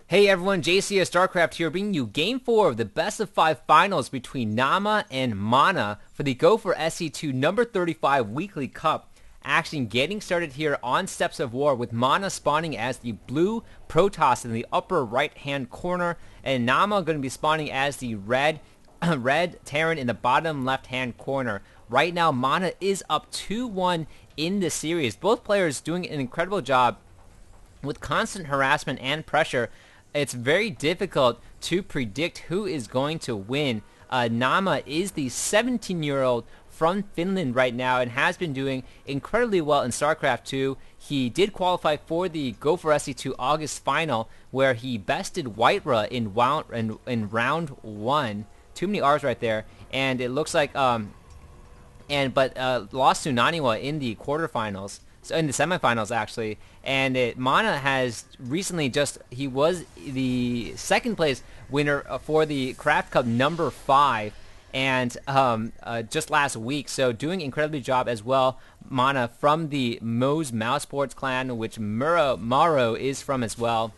Hey everyone, JCS StarCraft here, bringing you Game 4 of the Best of 5 Finals between Naama and Mana for the Go4SC2 number 35 Weekly Cup. Action getting started here on Steps of War with Mana spawning as the blue Protoss in the upper right hand corner and Naama going to be spawning as the red Terran in the bottom left hand corner. Right now Mana is up 2-1 in the series. Both players doing an incredible job with constant harassment and pressure. It's very difficult to predict who is going to win. Naama is the 17-year-old from Finland right now and has been doing incredibly well in StarCraft 2. He did qualify for the Go4SC2 August final where he bested Whitera in round 1. Too many R's right there. And it looks like lost to Naniwa in the quarterfinals. So in the semifinals actually, and Mana has recently he was the second place winner for the Craft Cup number 5 and just last week, so doing incredibly job as well. Mana from the mouzMana Sports clan, which Maro is from as well,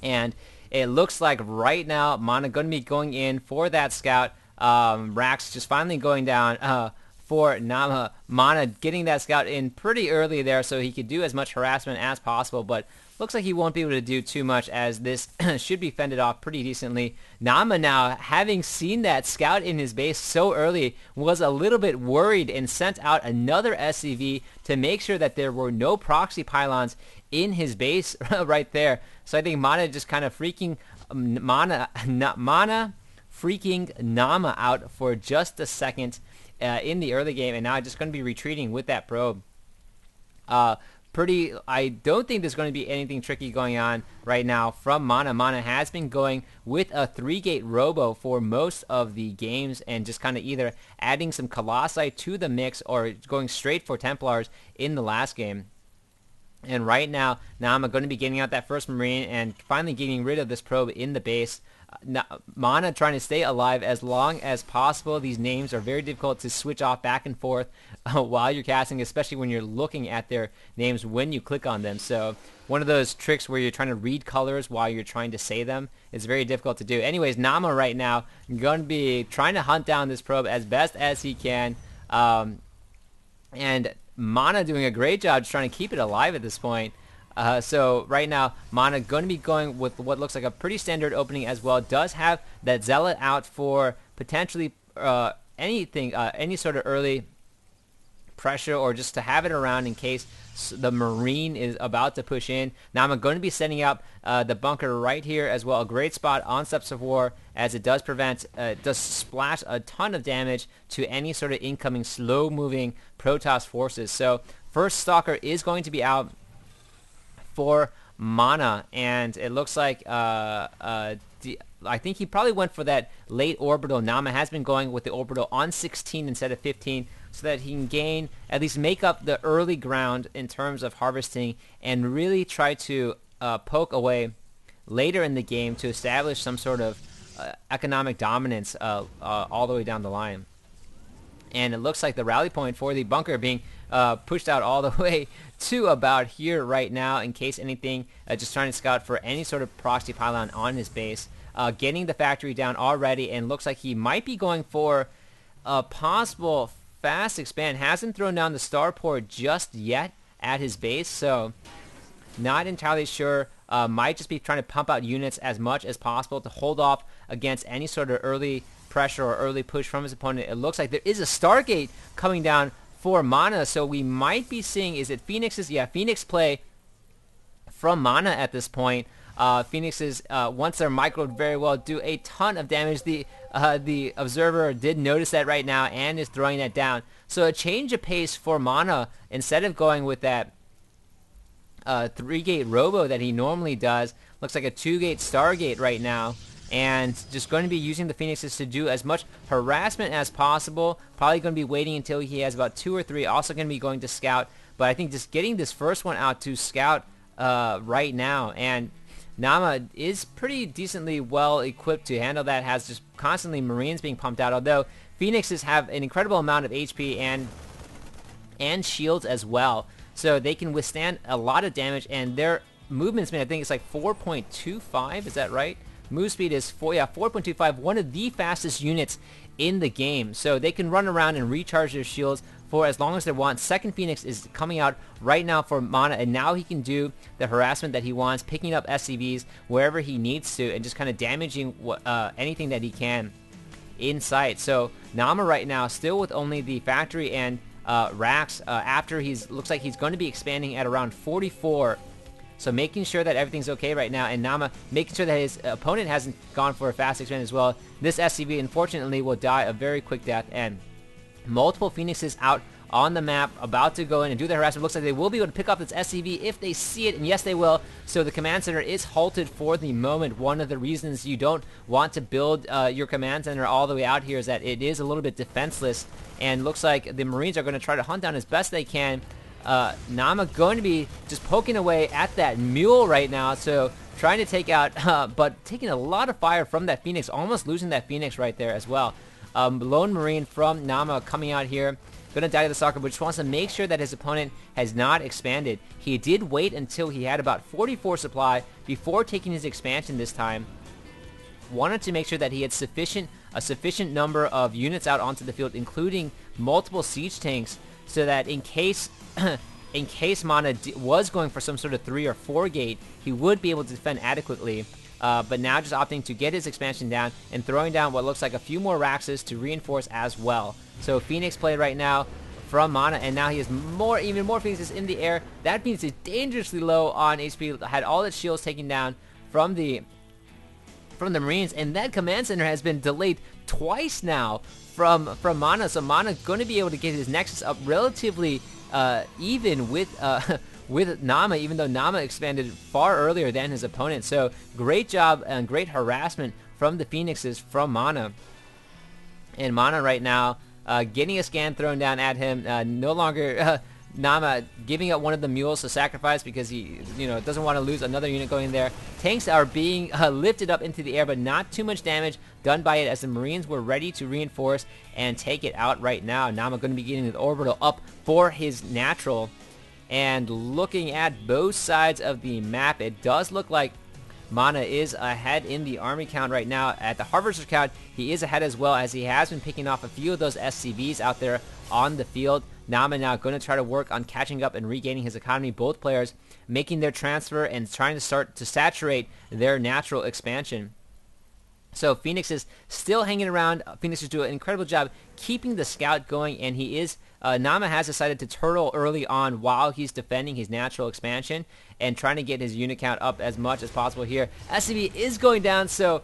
and it looks like right now Mana going to be going in for that scout. Rax just finally going down for Naama. Mana getting that scout in pretty early there so he could do as much harassment as possible, but looks like he won't be able to do too much as this should be fended off pretty decently. Naama now, having seen that scout in his base so early, was a little bit worried and sent out another SCV to make sure that there were no proxy pylons in his base right there. So I think Mana just kind of freaking freaking Naama out for just a second in the early game, and now just going to be retreating with that probe. I don't think there's going to be anything tricky going on right now from Mana. Mana has been going with a 3-gate robo for most of the games and just kind of either adding some Colossi to the mix or going straight for Templars in the last game. And right now I'm going to be getting out that first Marine and finally getting rid of this probe in the base. Mana trying to stay alive as long as possible. These names are very difficult to switch off back and forth while you're casting, especially when you're looking at their names when you click on them. So one of those tricks where you're trying to read colors while you're trying to say them is very difficult to do. Anyways, Naama right now going to be trying to hunt down this probe as best as he can. And Mana doing a great job just trying to keep it alive at this point. So right now, Mana going to be going with what looks like a pretty standard opening as well. Does have that Zealot out for potentially any sort of early pressure or just to have it around in case the Marine is about to push in. Now I'm going to be setting up the bunker right here as well. A great spot on Steps of War as it does does splash a ton of damage to any sort of incoming slow-moving Protoss forces. So first Stalker is going to be out for Mana, and it looks like I think he probably went for that late orbital. Naama has been going with the orbital on 16 instead of 15 so that he can at least make up the early ground in terms of harvesting and really try to poke away later in the game to establish some sort of economic dominance all the way down the line. And it looks like the rally point for the bunker being pushed out all the way to about here right now in case anything, just trying to scout for any sort of proxy pylon on his base. Getting the factory down already, and looks like he might be going for a possible fast expand. Hasn't thrown down the starport just yet at his base, so not entirely sure. Might just be trying to pump out units as much as possible to hold off against any sort of early pressure or early push from his opponent. It looks like there is a Stargate coming down for Mana, so we might be seeing, is it Phoenix's? Yeah, Phoenix play from Mana at this point. Phoenix's, once they're microed very well, do a ton of damage. The observer did notice that right now and is throwing that down. So a change of pace for Mana, instead of going with that 3-gate robo that he normally does, looks like a 2-gate Stargate right now. And just going to be using the Phoenixes to do as much harassment as possible. Probably going to be waiting until he has about 2 or 3. Also going to be going to scout. But I think just getting this first one out to scout right now. And Naama is pretty decently well equipped to handle that. Has just constantly Marines being pumped out. Although Phoenixes have an incredible amount of HP and shields as well. So they can withstand a lot of damage. And their movement speed, I think it's like 4.25. Is that right? Move speed is 4.25. One of the fastest units in the game. So they can run around and recharge their shields for as long as they want. Second Phoenix is coming out right now for Mana, and now he can do the harassment that he wants, picking up SCVs wherever he needs to, and just kind of damaging anything that he can in sight. So Naama right now still with only the factory and racks after looks like he's going to be expanding at around 44. So making sure that everything's okay right now, and Naama making sure that his opponent hasn't gone for a fast expand as well. This SCV unfortunately will die a very quick death, and multiple Phoenixes out on the map about to go in and do the harassment. Looks like they will be able to pick up this SCV if they see it, and yes they will. So the command center is halted for the moment. One of the reasons you don't want to build your command center all the way out here is that it is a little bit defenseless, and looks like the Marines are going to try to hunt down as best they can. Naama going to be just poking away at that mule right now, so trying to take out, but taking a lot of fire from that Phoenix, almost losing that Phoenix right there as well. Lone Marine from Naama coming out here, gonna die to the soccer, but just wants to make sure that his opponent has not expanded. He did wait until he had about 44 supply before taking his expansion this time. Wanted to make sure that he had a sufficient number of units out onto the field, including multiple siege tanks, so that in case Mana was going for some sort of 3 or 4 gate, he would be able to defend adequately. But now just opting to get his expansion down and throwing down what looks like a few more Raxes to reinforce as well. So Phoenix play right now from Mana, and now he has even more Phoenixes in the air. That Phoenix is dangerously low on HP, had all its shields taken down from the Marines, and that command center has been delayed twice now from Mana. So Mana going to be able to get his Nexus up relatively even with Naama, even though Naama expanded far earlier than his opponent. So great job and great harassment from the Phoenixes from Mana. And Mana right now getting a scan thrown down at him. No longer Naama giving up one of the mules to sacrifice because he doesn't want to lose another unit going there. Tanks are being lifted up into the air, but not too much damage done by it as the Marines were ready to reinforce and take it out right now. Naama going to be getting the orbital up for his natural. And looking at both sides of the map, it does look like Mana is ahead in the army count right now. At the harvester count, he is ahead as well, as he has been picking off a few of those SCVs out there on the field. Naama now going to try to work on catching up and regaining his economy. Both players making their transfer and trying to start to saturate their natural expansion. So Phoenix is still hanging around. Phoenix is doing an incredible job keeping the scout going, and he is Naama has decided to turtle early on while he's defending his natural expansion and trying to get his unit count up as much as possible here. SCV is going down, so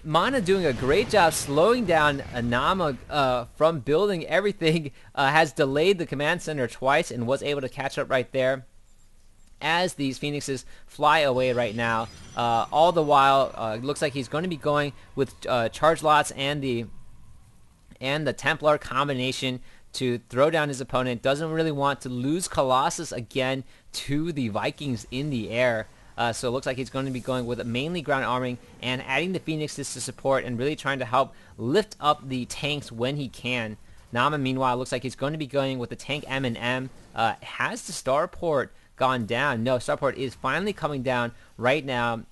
Mana doing a great job slowing down Naama from building everything. Has delayed the command center twice and was able to catch up right there as these Phoenixes fly away right now. All the while, it looks like he's going to be going with charge lots and the Templar combination to throw down his opponent. Doesn't really want to lose Colossus again to the Vikings in the air. So it looks like he's going to be going with mainly ground arming and adding the Phoenixes to support and really trying to help lift up the tanks when he can. Naama, meanwhile, looks like he's going to be going with the tank M&M. Has the starport gone down? No, starport is finally coming down right now.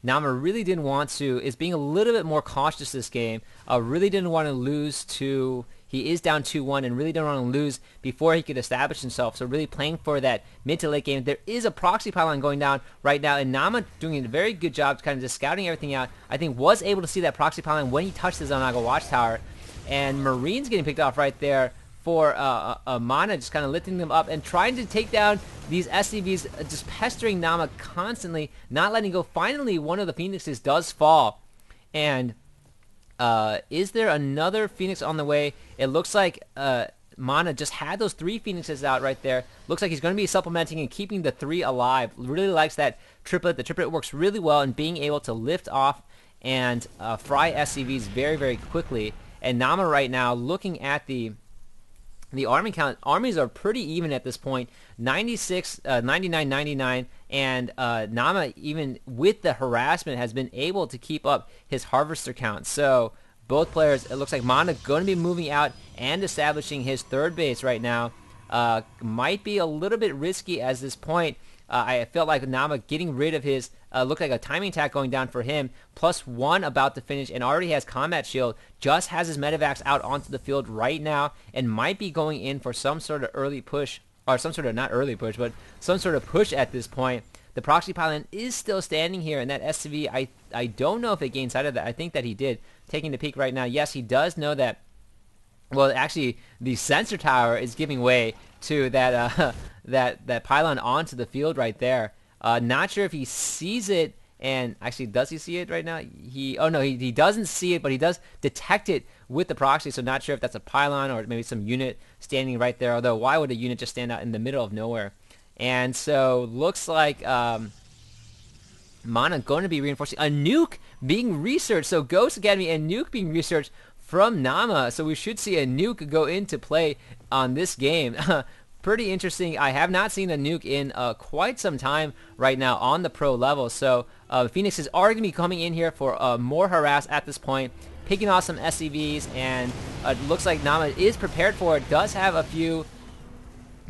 Naama really didn't want to, is being a little bit more cautious this game. Really didn't want to lose to, he is down 2-1 and really didn't want to lose before he could establish himself. So really playing for that mid to late game. There is a proxy pylon going down right now, and Naama doing a very good job kind of just scouting everything out. I think was able to see that proxy pylon when he touched the Zonaga watchtower. And Marines getting picked off right there for Mana, just kind of lifting them up and trying to take down these SCVs, just pestering Naama constantly, not letting go. Finally, one of the Phoenixes does fall. And is there another Phoenix on the way? It looks like Mana just had those 3 Phoenixes out right there. Looks like he's going to be supplementing and keeping the 3 alive. Really likes that triplet. The triplet works really well in being able to lift off and fry SCVs very, very quickly. And Naama right now, looking at the army count, armies are pretty even at this point. 96, 99, 99, and Naama, even with the harassment, has been able to keep up his harvester count. So both players, it looks like Mana going to be moving out and establishing his 3rd base right now. Might be a little bit risky at this point. I felt like Naama getting rid of his, looked like a timing attack going down for him, +1 about to finish, and already has combat shield, just has his medevacs out onto the field right now, and might be going in for some sort of early push, or some sort of, not early push, but some sort of push at this point. The proxy pylon is still standing here, and that SCV, I don't know if it gained sight of that. I think that he did. Taking the peek right now, yes, he does know that. Well, actually, the sensor tower is giving way to that that pylon onto the field right there. Not sure if he sees it, and actually, does he see it right now? He doesn't see it, but he does detect it with the proxy, so not sure if that's a pylon or maybe some unit standing right there, although why would a unit just stand out in the middle of nowhere? And so, looks like Mana going to be reinforcing. A nuke being researched, so Ghost Academy and nuke being researched from Naama, so we should see a nuke go into play on this game. Pretty interesting. I have not seen a nuke in quite some time right now on the pro level, so Phoenixes are going to be coming in here for more harass at this point, picking off some SCVs, and it looks like Naama is prepared for it. Does have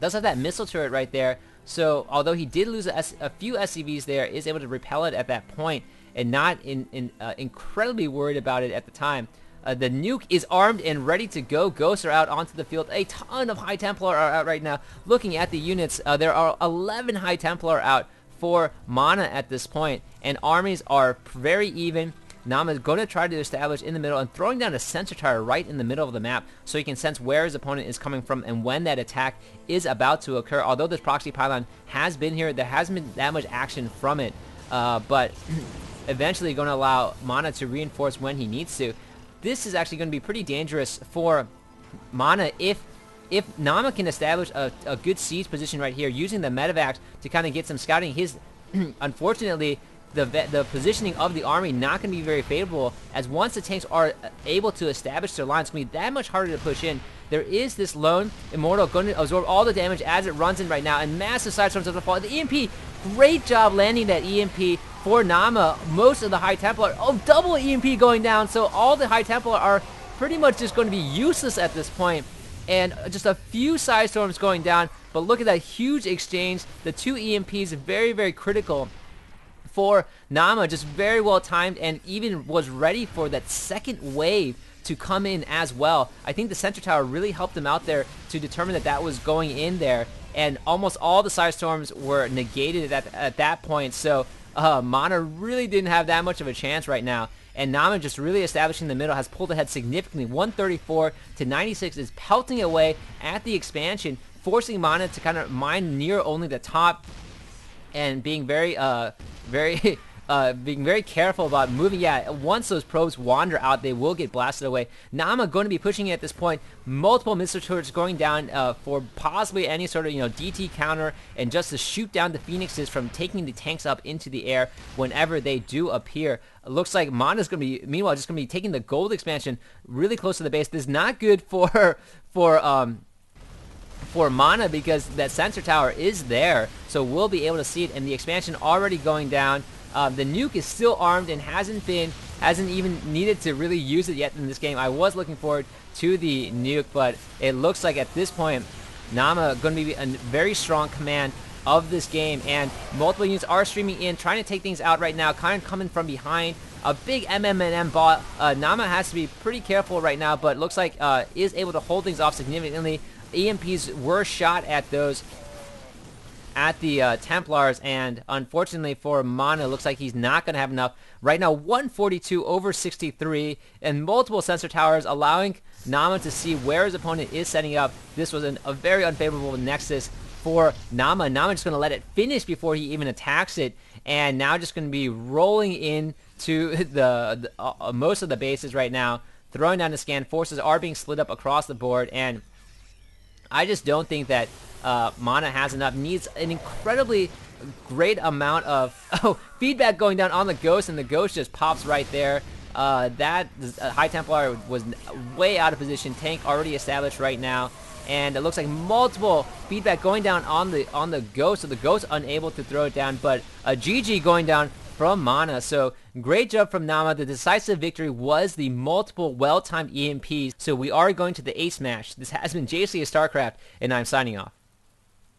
that missile turret right there, so although he did lose a few SCVs there, is able to repel it at that point, and not incredibly worried about it at the time. The nuke is armed and ready to go. Ghosts are out onto the field. A ton of High Templar are out right now. Looking at the units, there are 11 High Templar out for Mana at this point, and armies are very even. Naama is going to try to establish in the middle and throwing down a sensor tower right in the middle of the map so he can sense where his opponent is coming from and when that attack is about to occur. Although this proxy pylon has been here, there hasn't been that much action from it, but eventually going to allow Mana to reinforce when he needs to. This is actually going to be pretty dangerous for Mana if Naama can establish a good siege position right here using the medevacs to kind of get some scouting. His unfortunately, the positioning of the army not going to be very favorable, as once the tanks are able to establish their lines, it's going to be that much harder to push in. There is this lone Immortal going to absorb all the damage as it runs in right now, and massive side storms of the fall. The EMP, great job landing that EMP for Naama. Most of the High Templar, double EMP going down, so all the High Templar are pretty much just going to be useless at this point, and just a few side storms going down. But look at that huge exchange. The 2 EMPs very, very critical for Naama, just very well timed, and even was ready for that second wave to come in as well. I think the sensor tower really helped him out there to determine that that was going in there, and almost all the side storms were negated at that point, so Mana really didn't have that much of a chance right now, and Naama just really establishing the middle has pulled ahead significantly. 134 to 96 is pelting away at the expansion, forcing Mana to kind of mine near only the top, and being very being very careful about moving. Yeah, once those probes wander out, they will get blasted away. Naama going to be pushing it at this point. Multiple missile turrets going down for possibly any sort of DT counter, and just to shoot down the Phoenixes from taking the tanks up into the air whenever they do appear. It looks like Mana's going to be, meanwhile, just going to be taking the gold expansion really close to the base. This is not good for Mana, because that sensor tower is there, so we'll be able to see it, and the expansion already going down. The nuke is still armed and hasn't even needed to really use it yet in this game. I was looking forward to the nuke, but it looks like at this point Naama going to be a very strong command of this game, and multiple units are streaming in, trying to take things out right now, kind of coming from behind. A big MMM bot. Naama has to be pretty careful right now, but looks like is able to hold things off significantly. EMPs were shot at those, at the Templars, and unfortunately for Mana, looks like he's not going to have enough. Right now, 142 over 63, and multiple sensor towers allowing Naama to see where his opponent is setting up. This was a very unfavorable nexus for Naama. Naama just going to let it finish before he even attacks it, and now just going to be rolling in to the most of the bases right now, throwing down the scan. Forces are being split up across the board, and I just don't think that Mana has enough. Needs an incredibly great amount of feedback going down on the Ghost, and the Ghost just pops right there. That High Templar was way out of position. Tank already established right now, and it looks like multiple feedback going down on the Ghost, so the Ghost unable to throw it down, but a GG going down from Mana. So great job from Naama. The decisive victory was the multiple well-timed EMPs. So we are going to the ace match. This has been JC of StarCraft, and I'm signing off.